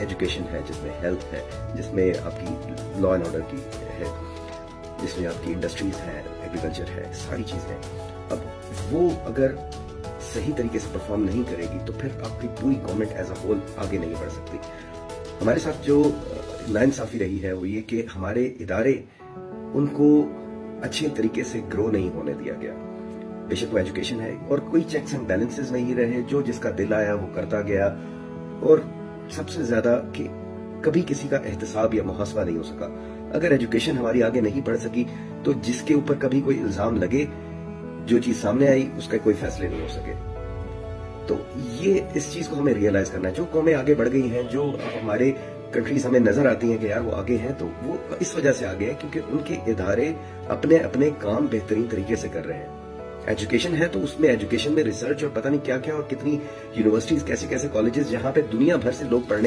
Education ہے, جس میں ہیلتھ ہے, جس میں آپ کی لا اینڈ آرڈر کی ہے, جس میں آپ کی انڈسٹریز ہیں, ایگریکلچر ہے, ساری چیزیں. اب وہ اگر صحیح طریقے سے پرفارم نہیں کرے گی تو پھر آپ کی پوری گورنمنٹ ایز اے ہول آگے نہیں بڑھ سکتی. ہمارے ساتھ جو ناانصافی رہی ہے وہ یہ کہ ہمارے ادارے ان کو اچھے طریقے سے گرو نہیں ہونے دیا گیا. بے شک وہ ایجوکیشن ہے اور کوئی چیکس اینڈ بیلنسز نہیں رہے, جو جس کا دل آیا وہ کرتا گیا. اور سب سے زیادہ کہ کبھی کسی کا احتساب یا محاسبہ نہیں ہو سکا. اگر ایجوکیشن ہماری آگے نہیں بڑھ سکی تو جس کے اوپر کبھی کوئی الزام لگے, جو چیز سامنے آئی اس کا کوئی فیصلے نہیں ہو سکے. تو یہ اس چیز کو ہمیں ریئلائز کرنا ہے. جو قومیں آگے بڑھ گئی ہیں, جو ہمارے کنٹریز ہمیں نظر آتی ہیں کہ یار وہ آگے ہیں, تو وہ اس وجہ سے آگے ہیں کیونکہ ان کے ادارے اپنے اپنے کام بہترین طریقے سے کر رہے ہیں. ایجوکیشن ہے تو اس میں ایجوکیشن میں ریسرچ اور پتہ نہیں کیا کیا اور کتنی یونیورسٹیز, کیسے کیسے کالجز جہاں پہ دنیا بھر سے لوگ پڑھنے